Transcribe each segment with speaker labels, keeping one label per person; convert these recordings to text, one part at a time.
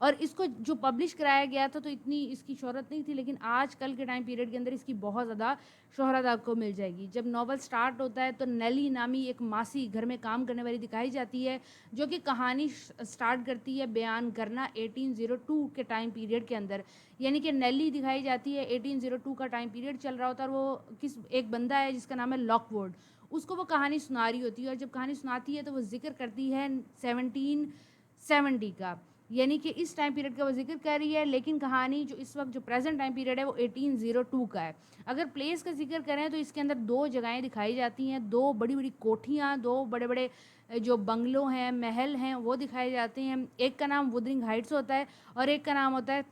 Speaker 1: اور اس کو جو پبلش کرایا گیا تھا تو اتنی اس کی شہرت نہیں تھی، لیکن آج کل کے ٹائم پیریڈ کے اندر اس کی بہت زیادہ شہرت آپ کو مل جائے گی۔ جب ناول سٹارٹ ہوتا ہے تو نیلی نامی ایک ماسی گھر میں کام کرنے والی دکھائی جاتی ہے، جو کہ کہانی سٹارٹ کرتی ہے بیان کرنا 1802 کے ٹائم پیریڈ کے اندر، یعنی کہ نیلی دکھائی جاتی ہے، 1802 کا ٹائم پیریڈ چل رہا ہوتا ہے، اور وہ ایک بندہ ہے جس کا نام ہے لاک ووڈ، اس کو وہ کہانی سنا رہی ہوتی ہے، اور جب کہانی سناتی ہے تو وہ ذکر کرتی ہے 1770 کا، یعنی کہ اس ٹائم پیریڈ کا وہ ذکر کر رہی ہے، لیکن کہانی جو اس وقت جو پریزنٹ ٹائم پیریڈ ہے وہ 1802 کا ہے۔ اگر پلیس کا ذکر کریں تو اس کے اندر 2 جگہیں دکھائی جاتی ہیں، 2 بڑی بڑی کوٹھیاں، 2 بڑے بڑے جو بنگلو ہیں، محل ہیں، وہ دکھائے جاتے ہیں۔ ایک کا نام وودرنگ ہائٹس ہوتا ہے اور ایک کا نام ہوتا ہے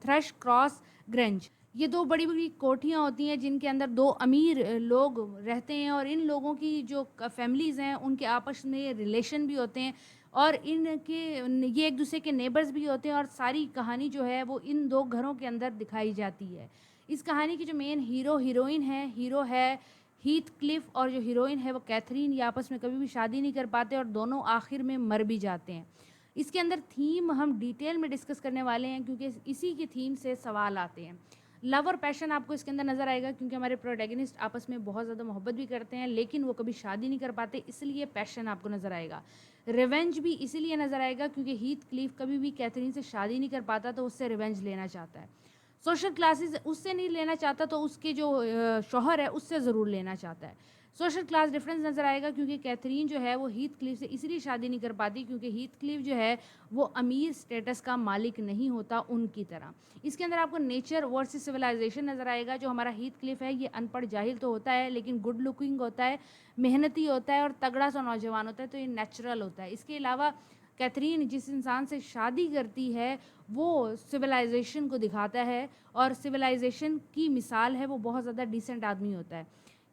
Speaker 1: تھرش کراس گرنج۔ یہ 2 بڑی بڑی کوٹھیاں ہوتی ہیں جن کے اندر 2 امیر لوگ رہتے ہیں، اور ان لوگوں کی جو فیملیز ہیں ان کے آپس میں ریلیشن بھی ہوتے ہیں، اور ان کے یہ ایک دوسرے کے نیبرز بھی ہوتے ہیں، اور ساری کہانی جو ہے وہ ان 2 گھروں کے اندر دکھائی جاتی ہے۔ اس کہانی کی جو مین ہیرو ہیروئن ہے، ہیرو ہے ہیتھ کلف، اور جو ہیروئن ہے وہ کیتھرین، یہ آپس میں کبھی بھی شادی نہیں کر پاتے اور دونوں آخر میں مر بھی جاتے ہیں۔ اس کے اندر تھیم ہم ڈیٹیل میں ڈسکس کرنے والے ہیں کیونکہ اسی کی تھیم سے سوال آتے ہیں۔ لو اور پیشن آپ کو اس کے اندر نظر آئے گا کیونکہ ہمارے پروٹیگنسٹ آپس میں بہت زیادہ محبت بھی کرتے ہیں، لیکن وہ کبھی شادی نہیں کر پاتے، اس لیے پیشن آپ کو نظر آئے گا۔ ریونج بھی اسی لیے نظر آئے گا کیونکہ ہیتھ کلیف کبھی بھی کیتھرین سے شادی نہیں کر پاتا تو اس سے ریونج لینا چاہتا ہے۔ سوشل کلاسز اس سے نہیں لینا چاہتا تو اس کے جو شوہر ہے اس سے ضرور لینا چاہتا ہے۔ سوشل کلاس ڈفرینس نظر آئے گا کیونکہ کیتھرین جو ہے وہ ہیتھ کلیف سے اس لیے شادی نہیں کر پاتی کیونکہ ہیتھ کلیف جو ہے وہ امیر سٹیٹس کا مالک نہیں ہوتا ان کی طرح۔ اس کے اندر آپ کو نیچر ورسز سویلائزیشن نظر آئے گا۔ جو ہمارا ہیتھ کلیف ہے یہ ان پڑھ جاہل تو ہوتا ہے لیکن گڈ لکنگ ہوتا ہے، محنتی ہوتا ہے اور تگڑا سا نوجوان ہوتا ہے، تو یہ نیچرل ہوتا ہے۔ اس کے علاوہ کیتھرین جس انسان سے شادی کرتی ہے وہ سویلائزیشن کو دکھاتا ہے، اور سویلائزیشن کی مثال ہے وہ بہت زیادہ ڈیسنٹ آدمی ہوتا ہے۔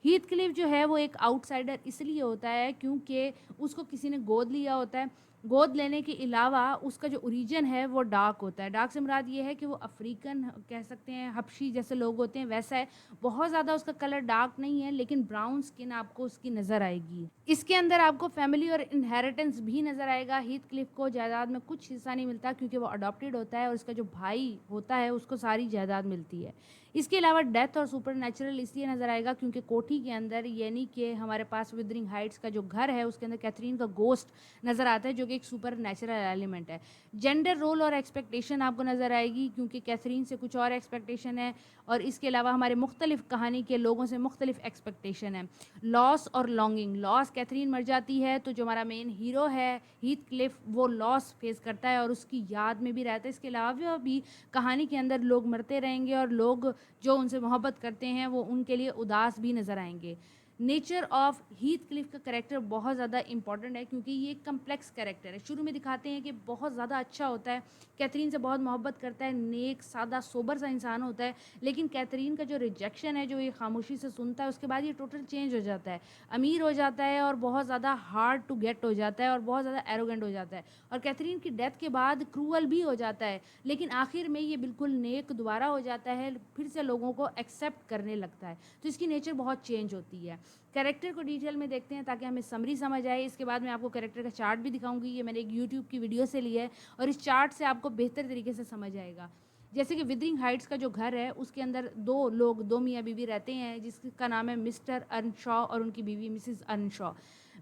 Speaker 1: ہیتھ کلیف جو ہے وہ ایک آؤٹ سائڈر اس لیے ہوتا ہے کیونکہ اس کو کسی نے گود لیا ہوتا ہے۔ گود لینے کے علاوہ اس کا جو اوریجن ہے وہ ڈارک ہوتا ہے۔ ڈارک سے مراد یہ ہے کہ وہ افریقن کہہ سکتے ہیں، حبشی جیسے لوگ ہوتے ہیں ویسا ہے، بہت زیادہ اس کا کلر ڈارک نہیں ہے لیکن براؤن سکن آپ کو اس کی نظر آئے گی۔ اس کے اندر آپ کو فیملی اور انہیریٹنس بھی نظر آئے گا۔ ہیتھ کلیف کو جائیداد میں کچھ حصہ نہیں ملتا کیونکہ وہ اڈاپٹیڈ ہوتا ہے، اور اس کا جو بھائی ہوتا ہے اس کو ساری جائیداد ملتی ہے۔ اس کے علاوہ ڈیتھ اور سپر نیچرل اس لیے نظر آئے گا کیونکہ کوٹھی کے اندر یعنی کہ ہمارے پاس وودرنگ ہائٹس کا جو گھر ہے اس کے اندر کیتھرین کا گوسٹ نظر آتا ہے جو کہ ایک سپر نیچرل ایلیمنٹ ہے۔ جینڈر رول اور ایکسپیکٹیشن آپ کو نظر آئے گی کیونکہ کیتھرین سے کچھ اور ایکسپیکٹیشن ہے، اور اس کے علاوہ ہمارے مختلف کہانی کے لوگوں سے مختلف ایکسپیکٹیشن ہے۔ لاس اور لانگنگ، لاس کیتھرین مر جاتی ہے تو جو ہمارا مین ہیرو ہے ہیتھ کلف وہ لاس فیس کرتا ہے اور اس کی یاد میں بھی رہتا ہے۔ اس کے علاوہ بھی کہانی کے اندر لوگ مرتے رہیں گے اور لوگ جو ان سے محبت کرتے ہیں وہ ان کے لیے اداس بھی نظر آئیں گے۔ نیچر آف ہیتھ کلف کا کریکٹر بہت زیادہ امپورٹنٹ ہے کیونکہ یہ ایک کمپلیکس کریکٹر ہے۔ شروع میں دکھاتے ہیں کہ بہت زیادہ اچھا ہوتا ہے، کیتھرین سے بہت محبت کرتا ہے، نیک سادہ سوبر سا انسان ہوتا ہے، لیکن کیتھرین کا جو ریجیکشن ہے جو یہ خاموشی سے سنتا ہے اس کے بعد یہ ٹوٹل چینج ہو جاتا ہے، امیر ہو جاتا ہے اور بہت زیادہ ہارڈ ٹو گیٹ ہو جاتا ہے اور بہت زیادہ ایروگنٹ ہو جاتا ہے، اور کیتھرین کی ڈیتھ کے بعد کروول بھی ہو جاتا ہے، لیکن آخر میں یہ بالکل نیک دوبارہ ہو جاتا ہے، پھر سے لوگوں کو ایکسیپٹ کرنے لگتا ہے، تو اس کی نیچر بہت چینج ہوتی ہے۔ کریکٹر کو ڈیٹیل میں دیکھتے ہیں تاکہ ہمیں سمری سمجھ آئے۔ اس کے بعد میں آپ کو کریکٹر کا چارٹ بھی دکھاؤں گی، یہ میں نے ایک یوٹیوب کی ویڈیو سے لیا ہے اور اس چارٹ سے آپ کو بہتر طریقے سے سمجھ آئے گا۔ جیسے کہ وودرنگ ہائٹس کا جو گھر ہے اس کے اندر 2 میاں بیوی رہتے ہیں جس کا نام ہے مسٹر ارن شاہ اور ان کی بیوی مسز ارن شاہ۔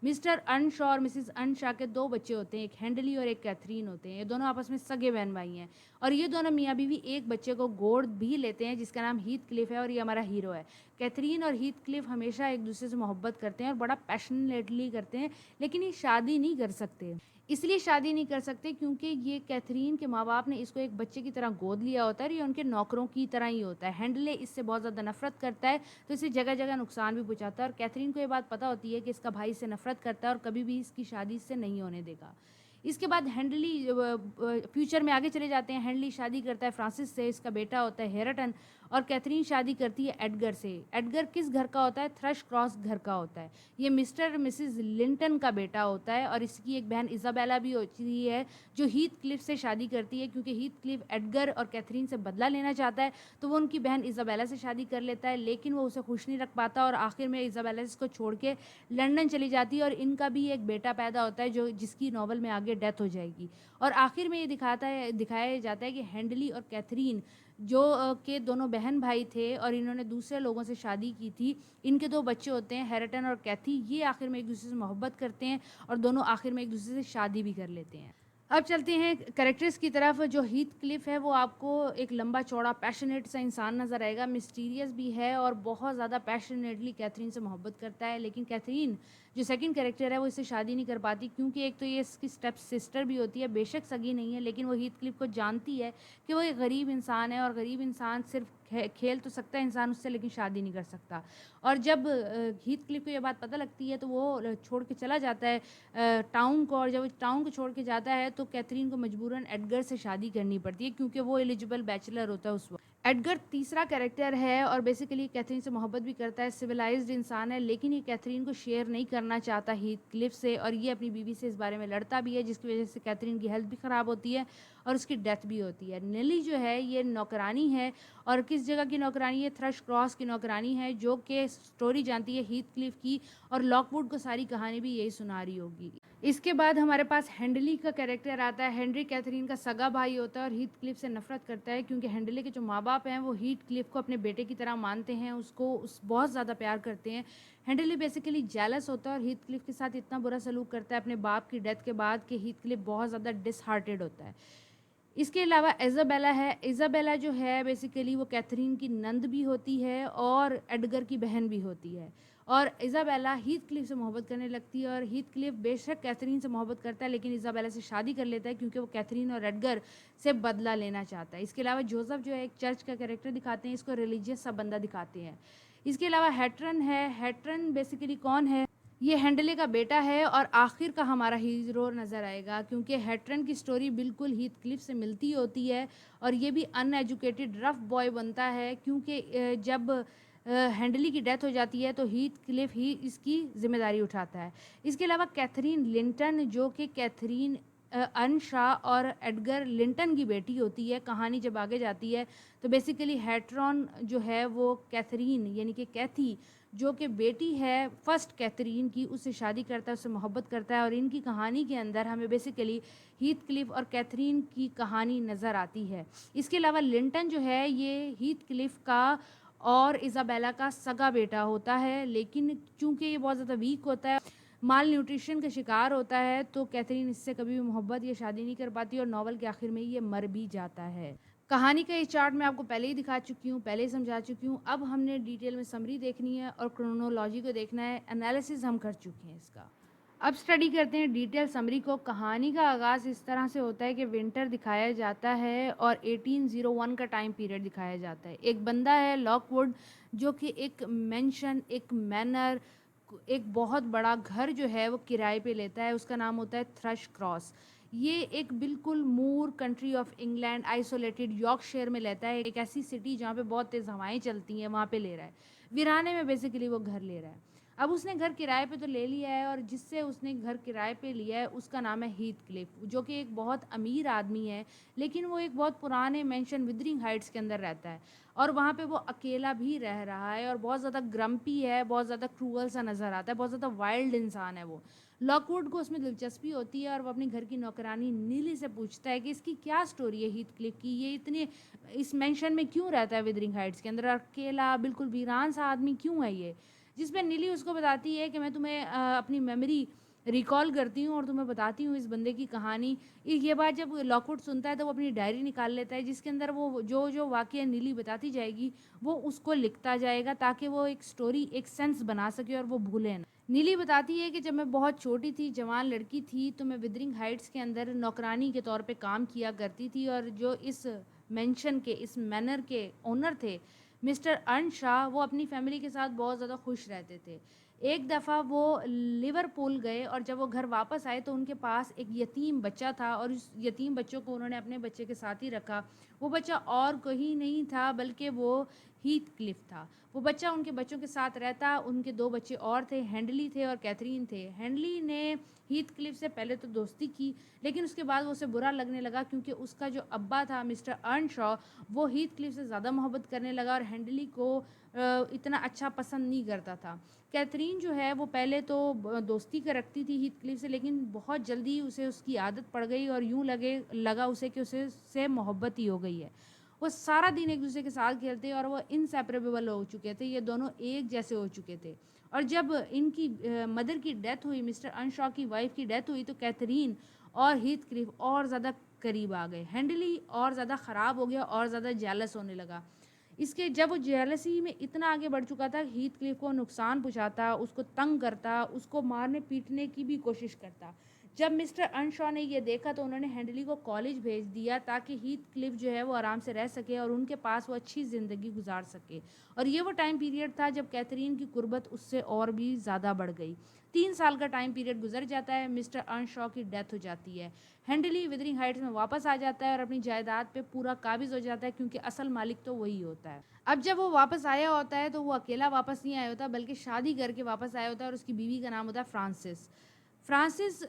Speaker 1: مسٹر ارن شاہ اور مسز ارن شاہ کے 2 بچے ہوتے ہیں، ایک ہینڈلی اور ایک کیتھرین ہوتے ہیں، یہ دونوں آپس میں سگے بہن بھائی ہیں، اور یہ دونوں میاں بیوی ایک بچے کو گود بھی لیتے ہیں جس کا نام ہیتھ کلف ہے اور یہ ہمارا ہیرو ہے۔ کیتھرین اور ہیتھ کلف ہمیشہ ایک دوسرے سے محبت کرتے ہیں اور بڑا پیشنیٹلی کرتے ہیں، لیکن یہ شادی نہیں کر سکتے۔ اس لیے شادی نہیں کر سکتے کیونکہ یہ کیتھرین کے ماں باپ نے اس کو ایک بچے کی طرح گود لیا ہوتا ہے اور یہ ان کے نوکروں کی طرح ہی ہوتا ہے۔ ہینڈلے اس سے بہت زیادہ نفرت کرتا ہے تو اسے جگہ جگہ نقصان بھی پہنچاتا ہے، اور کیتھرین کو یہ بات پتہ ہوتی ہے کہ اس کا بھائی سے نفرت کرتا ہے اور کبھی بھی اس کی شادی اس سے نہیں ہونے دے گا۔ اس کے بعد ہینڈلی فیوچر میں آگے چلے جاتے ہیں، ہینڈلی شادی کرتا ہے فرانسس سے، اس کا بیٹا ہوتا ہے ہیرٹن، اور کیتھرین شادی کرتی ہے ایڈگر سے۔ ایڈگر کس گھر کا ہوتا ہے؟ تھرش کراس گھر کا ہوتا ہے۔ یہ مسٹر اور مسز لنٹن کا بیٹا ہوتا ہے، اور اس کی ایک بہن ایزابیلا بھی ہوتی ہے جو ہیتھ کلف سے شادی کرتی ہے، کیونکہ ہیتھ کلف ایڈگر اور کیتھرین سے بدلہ لینا چاہتا ہے تو وہ ان کی بہن ایزابیلا سے شادی کر لیتا ہے، لیکن وہ اسے خوش نہیں رکھ پاتا اور آخر میں ایزابیلا اس کو چھوڑ کے لنڈن چلی جاتی ہے، اور ان کا بھی ایک بیٹا پیدا ہوتا ہے جس کی ناول میں آگے ڈیتھ ہو جائے گی۔ اور آخر میں یہ دکھایا جاتا ہے کہ ہینڈلی اور کیتھرین جو کہ دونوں بہن بھائی تھے اور انہوں نے دوسرے لوگوں سے شادی کی تھی، ان کے 2 بچے ہوتے ہیں ہیرٹن اور کیتھی، یہ آخر میں ایک دوسرے سے محبت کرتے ہیں اور دونوں آخر میں ایک دوسرے سے شادی بھی کر لیتے ہیں۔ اب چلتے ہیں کریکٹرز کی طرف۔ جو ہیتھ کلف ہے وہ آپ کو ایک لمبا چوڑا پیشنیٹ سا انسان نظر آئے گا، مسٹیریس بھی ہے اور بہت زیادہ پیشنیٹلی کیتھرین سے محبت کرتا ہے، لیکن کیتھرین جو سیکنڈ کریکٹر ہے وہ اس سے شادی نہیں کر پاتی، کیونکہ ایک تو یہ اس کی اسٹیپ سسٹر بھی ہوتی ہے، بے شک سگی نہیں ہے، لیکن وہ ہیتھ کلف کو جانتی ہے کہ وہ ایک غریب انسان ہے، اور غریب انسان صرف کھیل تو سکتا ہے انسان اس سے، لیکن شادی نہیں کر سکتا۔ اور جب ہیتھ کلف کو یہ بات پتہ لگتی ہے تو وہ چھوڑ کے چلا جاتا ہے ٹاؤن کو، اور جب ٹاؤن کو چھوڑ کے جاتا ہے تو کیتھرین کو مجبوراً ایڈگر سے شادی کرنی پڑتی ہے، کیونکہ وہ ایلیجیبل بیچلر ہوتا ہے اس وقت۔ ایڈگر تیسرا کریکٹر ہے اور بیسیکلی کیتھرین سے محبت بھی کرتا ہے، سویلائزڈ انسان ہے، لیکن یہ کیتھرین کو شیئر نہیں کرنا چاہتا ہیتھ کلف سے، اور یہ اپنی بیوی سے اس بارے میں لڑتا بھی ہے، جس کی وجہ سے کیتھرین کی ہیلتھ بھی خراب ہوتی ہے اور اس کی ڈیتھ بھی ہوتی ہے۔ نیلی جو ہے یہ نوکرانی ہے، اور کس جگہ کی نوکرانی ہے؟ تھرش کراس کی نوکرانی ہے، جو کہ سٹوری جانتی ہے ہیتھ کلف کی، اور لاک ووڈ کو ساری کہانی بھی یہی سنا رہی ہوگی۔ اس کے بعد ہمارے پاس ہینڈلی کا کریکٹر آتا ہے۔ ہینری کیتھرین کا سگا بھائی ہوتا ہے اور ہیتھ کلف سے نفرت کرتا ہے، کیونکہ ہینڈلی کے جو ماں باپ ہیں وہ ہیتھ کلف کو اپنے بیٹے کی طرح مانتے ہیں، اس کو بہت زیادہ پیار کرتے ہیں۔ ہینڈلی بیسیکلی جیلس ہوتا ہے اور ہیتھ کلف کے ساتھ اتنا برا سلوک کرتا ہے اپنے باپ کی ڈیتھ کے بعد کہ ہیتھ کلف بہت زیادہ ڈس ہارٹیڈ ہوتا ہے۔ اس کے علاوہ ایزابیلا ہے۔ ایزابیلا جو ہے بیسیکلی وہ کیتھرین کی نند بھی ہوتی ہے اور ایڈگر کی بہن بھی ہوتی ہے، اور ایزابیلا ہیتھ کلف سے محبت کرنے لگتی ہے، اور ہیتھ کلف بے شک کیتھرین سے محبت کرتا ہے لیکن ایزابیلا سے شادی کر لیتا ہے، کیونکہ وہ کیتھرین اور ایڈگر سے بدلہ لینا چاہتا ہے۔ اس کے علاوہ جوزف جو ہے ایک چرچ کا کریکٹر دکھاتے ہیں، اس کو ریلیجیس سا بندہ دکھاتے ہیں۔ اس کے علاوہ ہیٹرن ہے۔ ہیٹرن بیسیکلی کون ہے؟ یہ ہینڈلے کا بیٹا ہے اور آخر کا ہمارا ہیرو نظر آئے گا، کیونکہ ہیٹرن کی سٹوری بالکل ہیتھ کلف سے ملتی ہوتی ہے، اور یہ بھی ان ایجوکیٹڈ رف بوائے بنتا ہے، کیونکہ جب ہینڈلی کی ڈیتھ ہو جاتی ہے تو ہیتھ کلف ہی اس کی ذمہ داری اٹھاتا ہے۔ اس کے علاوہ کیتھرین لنٹن، جو کہ کیتھرین انشا اور ایڈگر لنٹن کی بیٹی ہوتی ہے، کہانی جب آگے جاتی ہے تو بیسیکلی ہیٹرون جو ہے وہ کیتھرین یعنی کہ کیتھی جو کہ بیٹی ہے فرسٹ کیتھرین کی، اس سے شادی کرتا ہے، اس سے محبت کرتا ہے، اور ان کی کہانی کے اندر ہمیں بیسیکلی ہیتھ کلف اور کیتھرین کی کہانی نظر آتی ہے۔ اس کے علاوہ لنٹن جو ہے یہ ہیتھ کلف کا اور ایزابیلا کا سگا بیٹا ہوتا ہے، لیکن چونکہ یہ بہت زیادہ ویک ہوتا ہے، مال نیوٹریشن کا شکار ہوتا ہے، تو کیتھرین اس سے کبھی بھی محبت یا شادی نہیں کر پاتی، اور ناول کے آخر میں یہ مر بھی جاتا ہے۔ کہانی کا یہ چارٹ میں آپ کو پہلے ہی دکھا چکی ہوں، پہلے ہی سمجھا چکی ہوں، اب ہم نے ڈیٹیل میں سمری دیکھنی ہے اور کرونولوجی کو دیکھنا ہے، انالیسز ہم کر چکے ہیں اس کا۔ اب سٹڈی کرتے ہیں ڈیٹیل سمری کو۔ کہانی کا آغاز اس طرح سے ہوتا ہے کہ ونٹر دکھایا جاتا ہے اور 1801 کا ٹائم پیریڈ دکھایا جاتا ہے۔ ایک بندہ ہے لاک ووڈ جو کہ ایک مینشن، ایک مینر، ایک بہت بڑا گھر جو ہے وہ کرائے پہ لیتا ہے، اس کا نام ہوتا ہے تھرش کراس۔ یہ ایک بالکل moor country of England isolated Yorkshire میں لیتا ہے، ایک ایسی سٹی جہاں پہ بہت تیز ہوائیں چلتی ہیں، وہاں پہ لے رہا ہے، ویرانے میں بیسیکلی وہ گھر لے رہا ہے۔ اب اس نے گھر کرائے پہ تو لے لیا ہے، اور جس سے اس نے گھر کرائے پہ لیا ہے اس کا نام ہے ہیتھ کلف، جو کہ ایک بہت امیر آدمی ہے، لیکن وہ ایک بہت پرانے مینشن ودرنگ ہائٹس کے اندر رہتا ہے، اور وہاں پہ وہ اکیلا بھی رہ رہا ہے، اور بہت زیادہ گرمپی ہے، بہت زیادہ کروئل سا نظر آتا ہے، بہت زیادہ وائلڈ انسان ہے وہ۔ لاک ووڈ کو اس میں دلچسپی ہوتی ہے اور وہ اپنے گھر کی نوکرانی نیلی سے پوچھتا ہے کہ اس کی کیا سٹوری ہے ہیتھ کلف کی، یہ اتنے اس مینشن میں کیوں رہتا ہے ودرنگ ہائٹس کے اندر، اکیلا بالکل ویران سا آدمی کیوں ہے یہ، جس پہ نیلی اس کو بتاتی ہے کہ میں تمہیں اپنی میموری ریکال کرتی ہوں اور تمہیں بتاتی ہوں اس بندے کی کہانی۔ یہ بات جب لاک ووڈ سنتا ہے تو وہ اپنی ڈائری نکال لیتا ہے، جس کے اندر وہ جو واقعہ نیلی بتاتی جائے گی وہ اس کو لکھتا جائے گا، تاکہ وہ ایک سٹوری ایک سینس بنا سکے اور وہ بھولے نہ۔ نیلی بتاتی ہے کہ جب میں بہت چھوٹی تھی، جوان لڑکی تھی، تو میں ودرنگ ہائٹس کے اندر نوکرانی کے طور پہ کام کیا کرتی تھی، اور جو اس مینشن کے، اس مینر کے اونر تھے مسٹر ارن شاہ، وہ اپنی فیملی کے ساتھ بہت زیادہ خوش رہتے تھے، ایک دفعہ وہ لیورپول گئے اور جب وہ گھر واپس آئے تو ان کے پاس ایک یتیم بچہ تھا اور اس یتیم بچوں کو انہوں نے اپنے بچے کے ساتھ ہی رکھا. وہ بچہ اور کوئی نہیں تھا بلکہ وہ ہیتھ کلف تھا. وہ بچہ ان کے بچوں کے ساتھ رہتا. ان کے 2 بچے اور تھے, ہینڈلی تھے اور کیتھرین تھے. ہینڈلی نے ہیتھ کلف سے پہلے تو دوستی کی, لیکن اس کے بعد وہ اسے برا لگنے لگا کیونکہ اس کا جو ابا تھا مسٹر ارنشا, وہ ہیتھ کلف سے زیادہ محبت کرنے لگا اور ہینڈلی کو اتنا اچھا پسند نہیں کرتا تھا. کیتھرین جو ہے وہ پہلے تو دوستی کا رکھتی تھی ہیتھ کلف سے, لیکن بہت جلدی اسے اس کی عادت پڑ گئی اور یوں لگا اسے کہ اسے سے محبت ہی ہو گئی ہے. وہ سارا دن ایک دوسرے کے ساتھ کھیلتے اور وہ انسیپریبل ہو چکے تھے, یہ دونوں ایک جیسے ہو چکے تھے. اور جب ان کی مدر کی ڈیتھ ہوئی, مسٹر ارنشا کی وائف کی ڈیتھ ہوئی, تو کیتھرین اور ہیتھ کلف اور زیادہ قریب آ گئے. ہینڈلی اور زیادہ خراب ہو گیا اور زیادہ جیلس ہونے لگا. اس کے جب وہ جیلسی میں اتنا آگے بڑھ چکا تھا, ہیتھ کلف کو نقصان پہنچاتا, اس کو تنگ کرتا, اس کو مارنے پیٹنے کی بھی کوشش کرتا. جب مسٹر ارنشا نے یہ دیکھا تو انہوں نے ہینڈلی کو کالج بھیج دیا تاکہ ہیتھ کلف جو ہے وہ آرام سے رہ سکے اور ان کے پاس وہ اچھی زندگی گزار سکے. اور یہ وہ ٹائم پیریڈ تھا جب کیتھرین کی قربت اس سے اور بھی زیادہ بڑھ گئی. 3 سال کا ٹائم پیریڈ گزر جاتا ہے, مسٹر ارنشا کی ڈیتھ ہو جاتی ہے. ہینڈلی ویدرنگ ہائٹس میں واپس آ جاتا ہے اور اپنی جائیداد پہ پورا قابض ہو جاتا ہے کیونکہ اصل مالک تو وہی ہوتا ہے. اب جب وہ واپس آیا ہوتا ہے تو وہ اکیلا واپس نہیں آیا ہوتا بلکہ شادی کر کے واپس آیا ہوتا ہے, اور اس کی بیوی کا نام ہوتا ہے فرانسس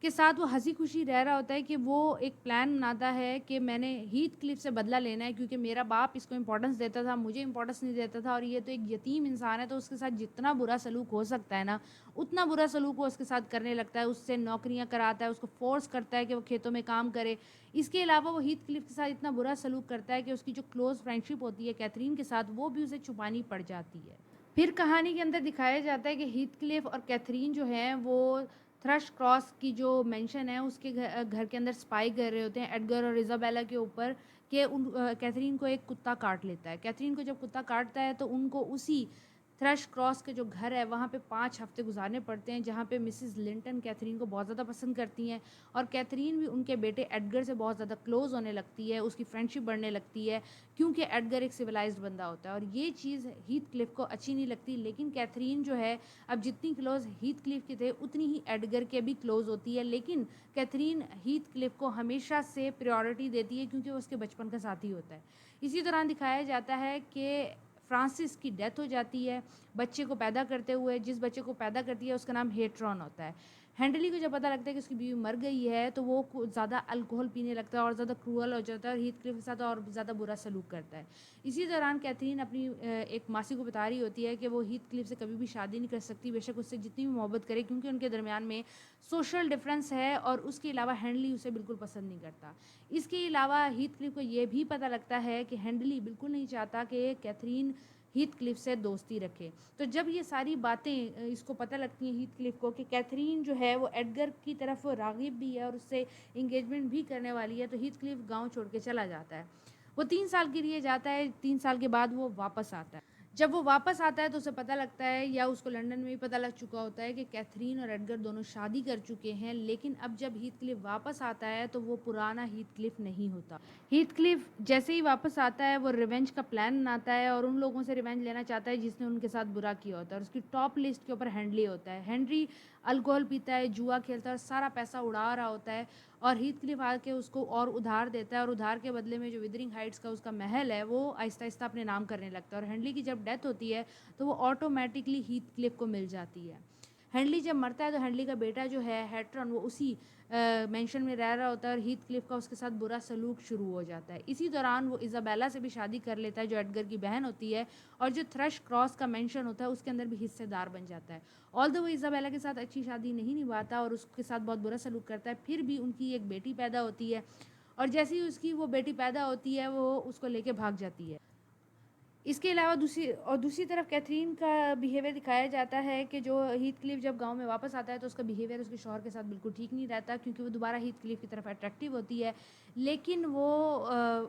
Speaker 1: کے ساتھ وہ ہنسی خوشی رہ رہا ہوتا ہے کہ وہ ایک پلان بناتا ہے کہ میں نے ہیتھ کلف سے بدلہ لینا ہے کیونکہ میرا باپ اس کو امپورٹنس دیتا تھا, مجھے امپورٹنس نہیں دیتا تھا, اور یہ تو ایک یتیم انسان ہے تو اس کے ساتھ جتنا برا سلوک ہو سکتا ہے نا اتنا برا سلوک وہ اس کے ساتھ کرنے لگتا ہے. اس سے نوکریاں کراتا ہے, اس کو فورس کرتا ہے کہ وہ کھیتوں میں کام کرے. اس کے علاوہ وہ ہیتھ کلف کے ساتھ اتنا برا سلوک کرتا ہے کہ اس کی جو کلوز فرینڈشپ ہوتی ہے کیتھرین کے ساتھ وہ بھی اسے چھپانی پڑ جاتی ہے. پھر کہانی کے اندر دکھایا جاتا ہے کہ ہیتھ کلف اور کیتھرین جو ہیں وہ تھرش کراس کی جو مینشن ہے اس کے گھر کے اندر سپائی کر رہے ہوتے ہیں ایڈگر اور ایزابیلا کے اوپر کہ کیتھرین کو ایک کتا کاٹ لیتا ہے. کیتھرین کو جب کتا کاٹتا ہے تو ان کو اسی تھرش کراس کے جو گھر ہے وہاں پہ 5 ہفتے گزارنے پڑتے ہیں, جہاں پہ مسز لنٹن کیتھرین کو بہت زیادہ پسند کرتی ہیں اور کیتھرین بھی ان کے بیٹے ایڈگر سے بہت زیادہ کلوز ہونے لگتی ہے, اس کی فرینڈشپ بڑھنے لگتی ہے کیونکہ ایڈگر ایک سویلائزڈ بندہ ہوتا ہے. اور یہ چیز ہیتھ کلف کو اچھی نہیں لگتی, لیکن کیتھرین جو ہے اب جتنی کلوز ہیتھ کلف کے تھے اتنی ہی ایڈگر کے بھی کلوز ہوتی ہے, لیکن کیتھرین ہیتھ کلف کو ہمیشہ سے پریورٹی دیتی ہے کیونکہ وہ اس کے بچپن کا ساتھی ہوتا ہے. اسی دوران دکھایا جاتا ہے کہ فرانسس کی ڈیتھ ہو جاتی ہے بچے کو پیدا کرتے ہوئے. جس بچے کو پیدا کرتی ہے اس کا نام ہیٹرون ہوتا ہے. ہینڈلی کو جب پتہ لگتا ہے کہ اس کی بیوی مر گئی ہے تو وہ زیادہ الکوہل پینے لگتا ہے اور زیادہ کرول ہو جاتا ہے اور ہیتھ کلف کے ساتھ اور زیادہ برا سلوک کرتا ہے. اسی دوران کیتھرین اپنی ایک ماسی کو بتا رہی ہوتی ہے کہ وہ ہیتھ کلف سے کبھی بھی شادی نہیں کر سکتی بے شک اس سے جتنی بھی محبت کرے کیونکہ ان کے درمیان میں سوشل ڈفرینس ہے, اور اس کے علاوہ ہینڈلی اسے بالکل پسند نہیں کرتا. اس کے علاوہ ہیتھ کلف کو یہ بھی پتہ لگتا ہے کہ ہینڈلی بالکل نہیں چاہتا کہ کیتھرین ہیتھ کلف سے دوستی رکھے. تو جب یہ ساری باتیں اس کو پتہ لگتی ہیں ہیتھ کلف کو کہ کیتھرین جو ہے وہ ایڈگر کی طرف راغب بھی ہے اور اس سے انگیجمنٹ بھی کرنے والی ہے, تو ہیتھ کلف گاؤں چھوڑ کے چلا جاتا ہے. وہ 3 سال کے لیے جاتا ہے, 3 سال کے بعد وہ واپس آتا ہے. جب وہ واپس آتا ہے تو اسے پتہ لگتا ہے یا اس کو لنڈن میں بھی پتہ لگ چکا ہوتا ہے کہ کیتھرین اور ایڈگر دونوں شادی کر چکے ہیں, لیکن اب جب ہیتھ کلف واپس آتا ہے تو وہ پرانا ہیتھ کلف نہیں ہوتا. ہیتھ کلف جیسے ہی واپس آتا ہے وہ ریونج کا پلان بناتا ہے اور ان لوگوں سے ریونج لینا چاہتا ہے جس نے ان کے ساتھ برا کیا ہوتا ہے, اور اس کی ٹاپ لسٹ کے اوپر ہینڈلی ہوتا ہے. ہینری الکوہل پیتا ہے, جوا کھیلتا ہے اور سارا پیسہ اڑا رہا ہوتا ہے, اور ہیتھ کلف آ کے اس کو اور ادھار دیتا ہے, اور ادھار کے بدلے میں جو ویدرنگ ہائٹس کا اس کا محل ہے وہ آہستہ آہستہ اپنے نام کرنے لگتا ہے. اور ہینڈلی کی جب ڈیتھ ہوتی ہے تو وہ آٹومیٹکلی ہیتھ کلف کو مل جاتی ہے. ہینڈلی جب مرتا ہے تو ہینڈلی کا بیٹا جو ہے ہیٹرن وہ اسی مینشن میں رہ رہا ہوتا ہے اور ہیتھ کلف کا اس کے ساتھ برا سلوک شروع ہو جاتا ہے. اسی دوران وہ ایزابیلا سے بھی شادی کر لیتا ہے جو ایڈگر کی بہن ہوتی ہے, اور جو تھرش کراس کا مینشن ہوتا ہے اس کے اندر بھی حصے دار بن جاتا ہے. آلدو وہ ایزابیلا کے ساتھ اچھی شادی نہیں نبھاتا اور اس کے ساتھ بہت برا سلوک کرتا ہے, پھر بھی ان کی ایک بیٹی پیدا ہوتی ہے, اور جیسے ہی اس کی وہ بیٹی پیدا ہوتی ہے وہ اس کو لے کے بھاگ جاتی ہے. اس کے علاوہ دوسری طرف کیتھرین کا بیہیویئر دکھایا جاتا ہے کہ جو ہیتھ کلف جب گاؤں میں واپس آتا ہے تو اس کا بیہیویئر اس کے شوہر کے ساتھ بالکل ٹھیک نہیں رہتا کیونکہ وہ دوبارہ ہیتھ کلف کی طرف اٹریکٹیو ہوتی ہے, لیکن وہ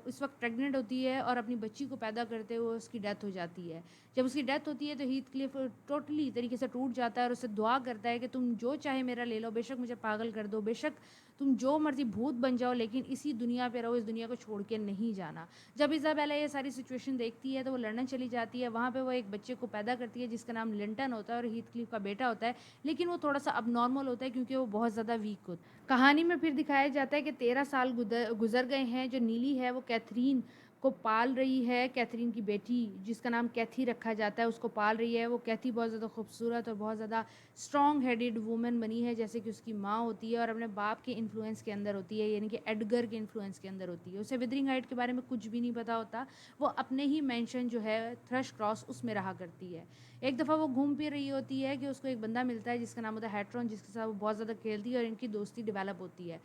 Speaker 1: اس وقت پریگننٹ ہوتی ہے اور اپنی بچی کو پیدا کرتے ہوئے اس کی ڈیتھ ہو جاتی ہے. جب اس کی ڈیتھ ہوتی ہے تو ہیتھ کلف ٹوٹلی طریقے سے ٹوٹ جاتا ہے اور اسے دعا کرتا ہے کہ تم جو چاہے میرا لے لو, بے شک مجھے پاگل کر دو, بے شک تم جو مرضی بھوت بن جاؤ لیکن اسی دنیا پہ رہو, اس دنیا کو چھوڑ کے نہیں جانا. جب ایزابیلا یہ ساری سچویشن دیکھتی ہے تو وہ لندن چلی جاتی ہے. وہاں پہ وہ ایک بچے کو پیدا کرتی ہے جس کا نام لنٹن ہوتا ہے اور ہیتھ کلیف کا بیٹا ہوتا ہے, لیکن وہ تھوڑا سا اب نارمل ہوتا ہے کیونکہ وہ بہت زیادہ ویک ہوتا ہے. کہانی میں پھر دکھایا جاتا ہے کہ 13 سال گزر گئے ہیں. جو نیلی ہے وہ کیتھرین کو پال رہی ہے. کیتھرین کی بیٹی جس کا نام کیتھی رکھا جاتا ہے اس کو پال رہی ہے. وہ کیتھی بہت زیادہ خوبصورت اور بہت زیادہ اسٹرانگ ہیڈڈ وومن بنی ہے جیسے کہ اس کی ماں ہوتی ہے, اور اپنے باپ کے انفلوئنس کے اندر ہوتی ہے, یعنی کہ ایڈگر کے انفلوئنس کے اندر ہوتی ہے. اسے ودرنگ ہائٹ کے بارے میں کچھ بھی نہیں پتا ہوتا. وہ اپنے ہی مینشن جو ہے تھرش کراس اس میں رہا کرتی ہے. ایک دفعہ وہ گھوم پھر رہی ہوتی ہے کہ اس کو ایک بندہ ملتا ہے جس کا نام ہوتا ہے ہیٹرون, جس کے ساتھ وہ بہت زیادہ کھیلتی ہے اور ان کی دوستی ڈیولپ ہوتی ہے.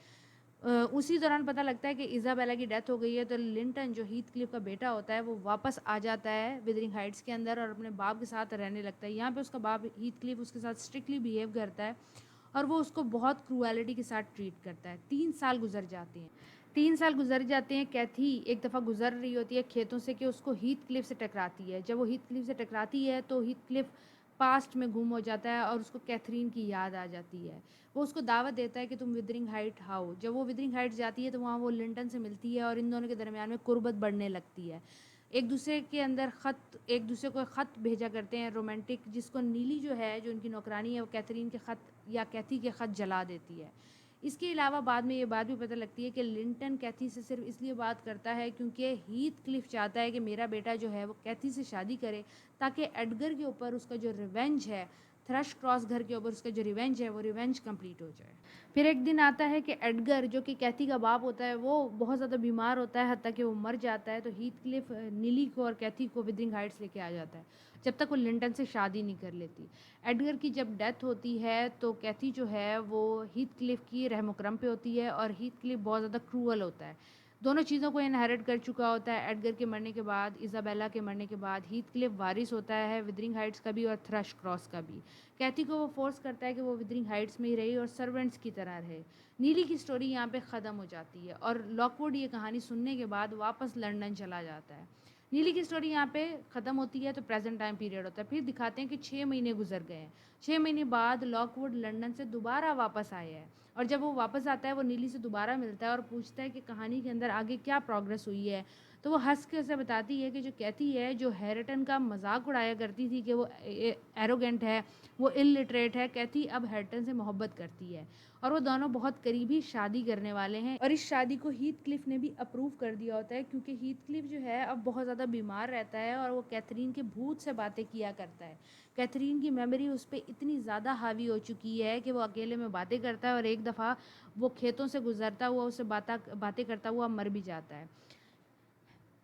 Speaker 1: اسی دوران پتہ لگتا ہے کہ ایزابیلا کی ڈیتھ ہو گئی ہے. تو لنٹن جو ہیتھ کلیف کا بیٹا ہوتا ہے وہ واپس آ جاتا ہے ودرنگ ہائٹس کے اندر اور اپنے باپ کے ساتھ رہنے لگتا ہے. یہاں پہ اس کا باپ ہیتھ کلیف اس کے ساتھ اسٹرکٹلی بیہیو کرتا ہے اور وہ اس کو بہت کرویلٹی کے ساتھ ٹریٹ کرتا ہے. 3 سال گزر جاتے ہیں. 3 سال گزر جاتے ہیں. کیتھی ایک دفعہ گزر رہی ہوتی ہے کھیتوں سے کہ اس کو ہیتھ کلیف سے ٹکراتی ہے. جب وہ ہیتھ کلیف سے ٹکراتی ہے تو ہیتھ کلیف پاسٹ میں گم ہو جاتا ہے اور اس کو کیتھرین کی یاد آ جاتی ہے. وہ اس کو دعوت دیتا ہے کہ تم ودرنگ ہائٹ آؤ. جب وہ ودرنگ ہائٹ جاتی ہے تو وہاں وہ لنٹن سے ملتی ہے اور ان دونوں کے درمیان میں قربت بڑھنے لگتی ہے. ایک دوسرے کے اندر ایک دوسرے کو خط بھیجا کرتے ہیں رومانٹک, جس کو نیلی جو ہے جو ان کی نوکرانی ہے وہ کیتھرین کے خط یا کیتھی کے خط جلا دیتی ہے. اس کے علاوہ بعد میں یہ بات بھی پتہ لگتی ہے کہ لنٹن کیتھی سے صرف اس لیے بات کرتا ہے کیونکہ ہیتھ کلیف چاہتا ہے کہ میرا بیٹا جو ہے وہ کیتھی سے شادی کرے تاکہ ایڈگر کے اوپر اس کا جو ریونج ہے, تھرش کراس گھر کے اوپر اس کا جو ریونج ہے وہ ریونج کمپلیٹ ہو جائے. پھر ایک دن آتا ہے کہ ایڈگر جو کہ کیتھی کا باپ ہوتا ہے وہ بہت زیادہ بیمار ہوتا ہے حتیٰ کہ وہ مر جاتا ہے. تو ہیتھ کلیف نیلی کو اور کیتھی کو ودرنگ ہائٹس لے کے آ جاتا ہے جب تک وہ لنٹن سے شادی نہیں کر لیتی. ایڈگر کی جب ڈیتھ ہوتی ہے تو کیتھی جو ہے وہ ہیتھ کلیف کی رحم و کرم پہ ہوتی ہے اور ہیتھ کلیف بہت زیادہ کروول ہوتا ہے. دونوں چیزوں کو انہیرٹ کر چکا ہوتا ہے. ایڈگر کے مرنے کے بعد, ایزابیلا کے مرنے کے بعد ہیتھ کلیف وارث ہوتا ہے ودرنگ ہائٹس کا بھی اور تھرش کراس کا بھی. کیتھی کو وہ فورس کرتا ہے کہ وہ ودرنگ ہائٹس میں ہی رہے اور سرونٹس کی طرح رہے. نیلی کی سٹوری یہاں پہ ختم ہو جاتی ہے اور لاک ووڈ یہ کہانی سننے کے بعد واپس لندن چلا جاتا ہے. نیلی کی سٹوری یہاں پہ ختم ہوتی ہے تو پریزنٹ ٹائم پیریڈ ہوتا ہے. پھر دکھاتے ہیں کہ 6 مہینے گزر گئے ہیں. 6 مہینے بعد لاک ووڈ لندن سے دوبارہ واپس آیا ہے اور جب وہ واپس آتا ہے وہ نیلی سے دوبارہ ملتا ہے اور پوچھتا ہے کہ کہانی کے اندر آگے کیا پروگریس ہوئی ہے. تو وہ ہنس کے اسے بتاتی ہے کہ جو کیتھی ہے جو ہیریٹن کا مذاق اڑایا کرتی تھی کہ وہ ایروگینٹ ہے, وہ ان لٹریٹ ہے, کیتھی اب ہیریٹن سے محبت کرتی ہے اور وہ دونوں بہت قریبی شادی کرنے والے ہیں. اور اس شادی کو ہیتھ کلیف نے بھی اپروو کر دیا ہوتا ہے کیونکہ ہیتھ کلیف جو ہے اب بہت زیادہ بیمار رہتا ہے اور وہ کیتھرین کے بھوت سے باتیں کیا کرتا ہے. کیتھرین کی میموری اس پہ اتنی زیادہ حاوی ہو چکی ہے کہ وہ اکیلے میں باتیں کرتا ہے اور ایک دفعہ وہ کھیتوں سے گزرتا ہوا اسے باتیں کرتا ہوا مر بھی جاتا ہے.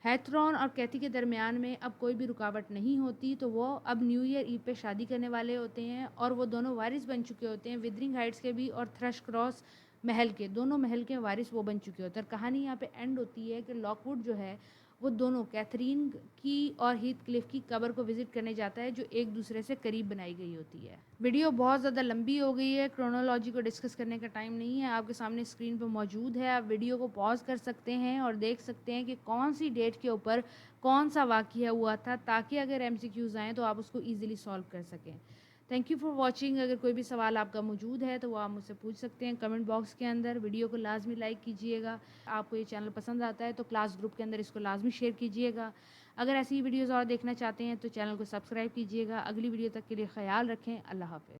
Speaker 1: ہیتھرون اور کیتھی کے درمیان میں اب کوئی بھی رکاوٹ نہیں ہوتی تو وہ اب نیو ایئر ایو پہ شادی کرنے والے ہوتے ہیں اور وہ دونوں وارث بن چکے ہوتے ہیں ودرنگ ہائٹس کے بھی اور تھرش کراس محل کے, دونوں محل کے وارث وہ بن چکے ہوتے ہیں. اور کہانی یہاں پہ اینڈ ہوتی ہے کہ لاک ووڈ جو ہے وہ دونوں کیتھرین کی اور ہیتھ کلیف کی قبر کو وزٹ کرنے جاتا ہے جو ایک دوسرے سے قریب بنائی گئی ہوتی ہے. ویڈیو بہت زیادہ لمبی ہو گئی ہے, کرونالوجی کو ڈسکس کرنے کا ٹائم نہیں ہے. آپ کے سامنے اسکرین پہ موجود ہے, آپ ویڈیو کو پاز کر سکتے ہیں اور دیکھ سکتے ہیں کہ کون سی ڈیٹ کے اوپر کون سا واقعہ ہوا تھا تاکہ اگر ایم سی کیوز آئیں تو آپ اس کو ایزیلی سالو کر سکیں. Thank you for watching. اگر کوئی بھی سوال آپ کا موجود ہے تو وہ آپ مجھ سے پوچھ سکتے ہیں کمنٹ باکس کے اندر. ویڈیو کو لازمی لائک کیجیے گا. آپ کو یہ چینل پسند آتا ہے تو کلاس گروپ کے اندر اس کو لازمی شیئر کیجیے گا. اگر ایسی ویڈیوز اور دیکھنا چاہتے ہیں تو چینل کو سبسکرائب کیجیے گا. اگلی ویڈیو تک کے لیے خیال رکھیں. اللہ حافظ.